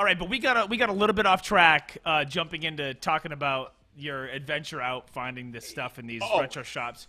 All right, but we got a little bit off track, jumping into talking about your adventure out finding this stuff in these retro shops.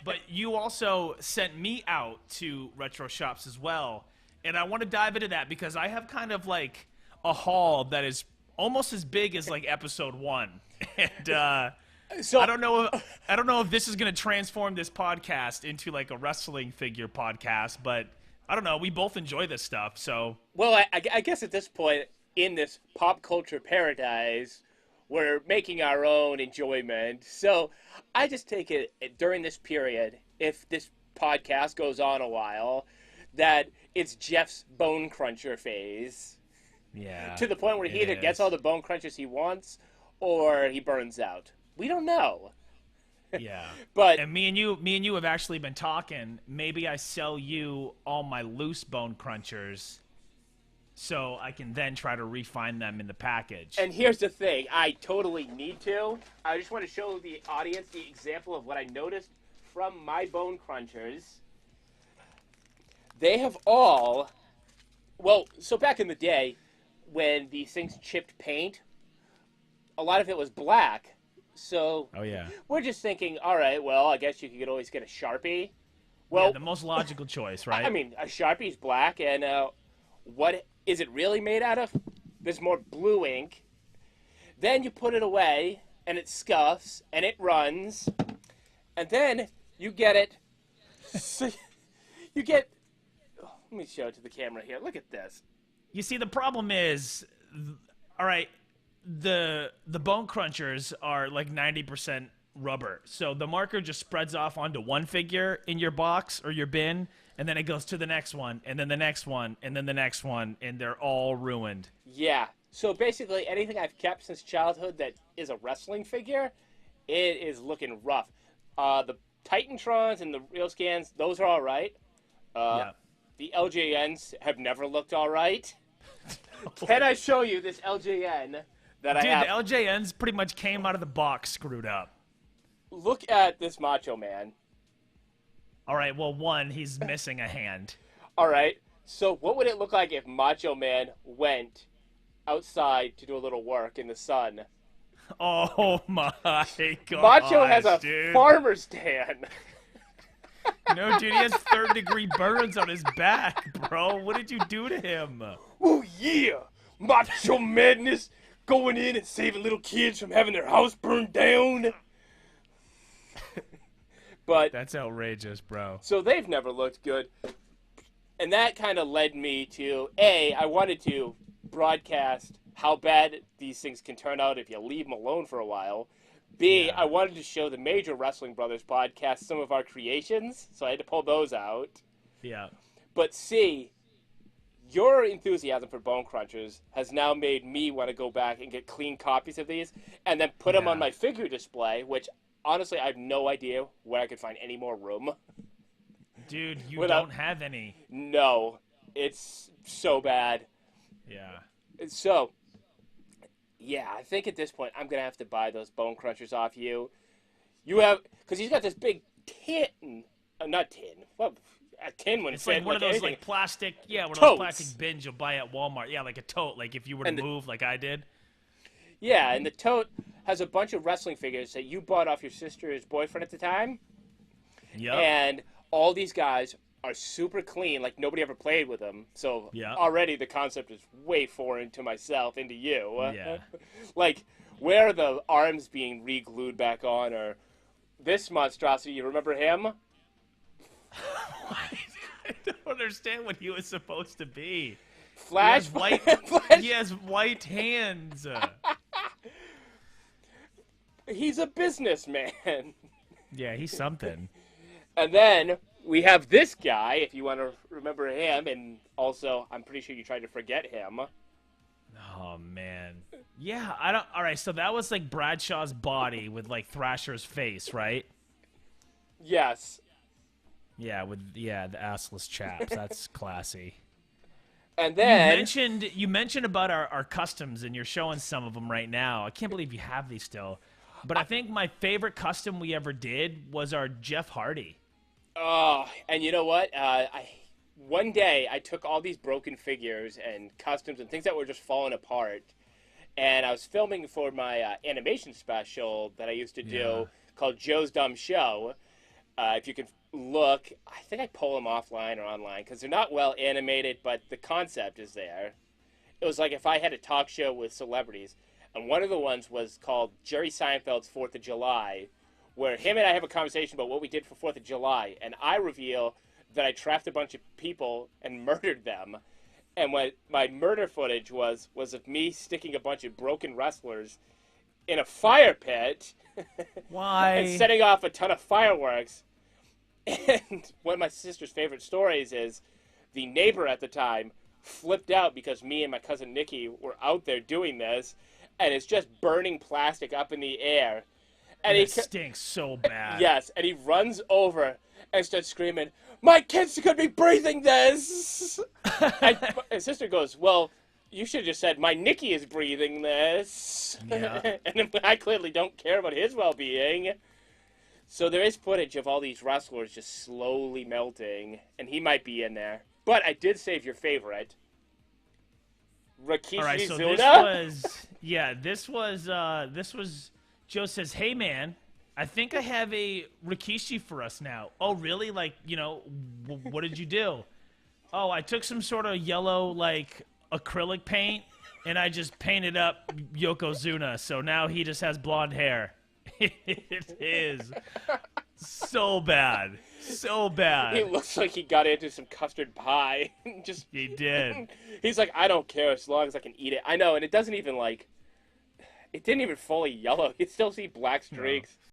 But you also sent me out to retro shops as well, and I want to dive into that because I have kind of like a haul that is almost as big as like episode 1, and so I don't know if this is going to transform this podcast into like a wrestling figure podcast, but I don't know. We both enjoy this stuff, so. Well, I guess at this point in this pop culture paradise, we're making our own enjoyment. So I just take it during this period, if this podcast goes on a while, that it's Jeff's Bone Cruncher phase. Yeah. To the point where he either gets all the Bone Crunchers he wants or he burns out. We don't know. Yeah. But and me and you have actually been talking. Maybe I sell you all my loose Bone Crunchers so I can then try to refine them in the package. And here's the thing. I totally need to. I just want to show the audience the example of what I noticed from my Bone Crunchers. They have all... Well, so back in the day, when these things chipped paint, a lot of it was black. So we're just thinking, all right, well, I guess you could always get a Sharpie. Well, yeah, the most logical choice, right? I mean, a Sharpie's black, and what is it really made out of? There's more blue ink. Then you put it away, and it scuffs, and it runs, and then you get it. So you get. Oh, let me show it to the camera here. Look at this. You see, the problem is, all right. The Bone Crunchers are like 90% rubber, so the marker just spreads off onto one figure in your box or your bin, and then it goes to the next one, and then the next one, and then the next one, and they're all ruined. Yeah. So basically, anything I've kept since childhood that is a wrestling figure, it is looking rough. The Titantrons and the real scans, those are all right. Yeah. The LJNs have never looked all right. Can I show you this LJN? Dude, the LJNs pretty much came out of the box screwed up. Look at this Macho Man. All right, well, one, he's missing a hand. All right, so what would it look like if Macho Man went outside to do a little work in the sun? Oh, my God. Macho has a farmer's tan. No, dude, he has third-degree burns on his back, bro. What did you do to him? Oh, yeah. Macho madness. Going in and saving little kids from having their house burned down. But that's outrageous, bro. So they've never looked good. And that kind of led me to, A, I wanted to broadcast how bad these things can turn out if you leave them alone for a while. B, I wanted to show the Major Wrestling Brothers podcast some of our creations, so I had to pull those out. Yeah. But C, your enthusiasm for Bone Crunchers has now made me want to go back and get clean copies of these and then put them on my figure display, which, honestly, I have no idea where I could find any more room. Dude, you don't have any. No. It's so bad. Yeah. So, yeah, I think at this point I'm going to have to buy those Bone Crunchers off you. You have, because he's got this big tin, not tin, well, a tin when it's like one of those anything. Like plastic, one of Totes. those plastic bins you'll buy at Walmart. Yeah, like a tote, like if you were to move like I did. Yeah, and the tote has a bunch of wrestling figures that you bought off your sister's boyfriend at the time. Yeah. And all these guys are super clean, like nobody ever played with them. So already the concept is way foreign to myself and to you. Yeah. Like, where are the arms being re-glued back on, or this monstrosity, you remember him? I don't understand what he was supposed to be. Flash? He has white hands. He's a businessman. Yeah, he's something. And then we have this guy, if you want to remember him, and also I'm pretty sure you tried to forget him. Oh, man. Yeah, I don't... All right, so that was like Bradshaw's body with like Thrasher's face, right? Yes. Yeah, with the assless chaps. That's classy. And then you mentioned about our customs, and you're showing some of them right now. I can't believe you have these still. But I think my favorite custom we ever did was our Jeff Hardy. Oh, and you know what? one day I took all these broken figures and costumes and things that were just falling apart, and I was filming for my animation special that I used to do called Joe's Dumb Show. If you can look, I think I pull them offline or online because they're not well animated, but the concept is there. It was like if I had a talk show with celebrities, and one of the ones was called Jerry Seinfeld's 4th of July, where him and I have a conversation about what we did for 4th of July, and I reveal that I trapped a bunch of people and murdered them. And what my murder footage was of me sticking a bunch of broken wrestlers in a fire pit. Why? And setting off a ton of fireworks. And one of my sister's favorite stories is the neighbor at the time flipped out because me and my cousin Nikki were out there doing this, and it's just burning plastic up in the air. And it stinks so bad. Yes, and he runs over and starts screaming, "My kids could be breathing this!" And his sister goes, "Well, you should have just said, my Nikki is breathing this." Yeah. And I clearly don't care about his well-being. So there is footage of all these wrestlers just slowly melting, and he might be in there. But I did save your favorite, Rikishi. All right, so this was, Joe says, "Hey, man, I think I have a Rikishi for us now." "Oh, really? Like, what did you do?" "Oh, I took some sort of yellow, like, acrylic paint, and I just painted up Yokozuna, so now he just has blonde hair." It is so bad. So bad. He looks like he got into some custard pie. He did. He's like, "I don't care as long as I can eat it." I know, and it doesn't even, like, it didn't even fully yellow. You still see black streaks.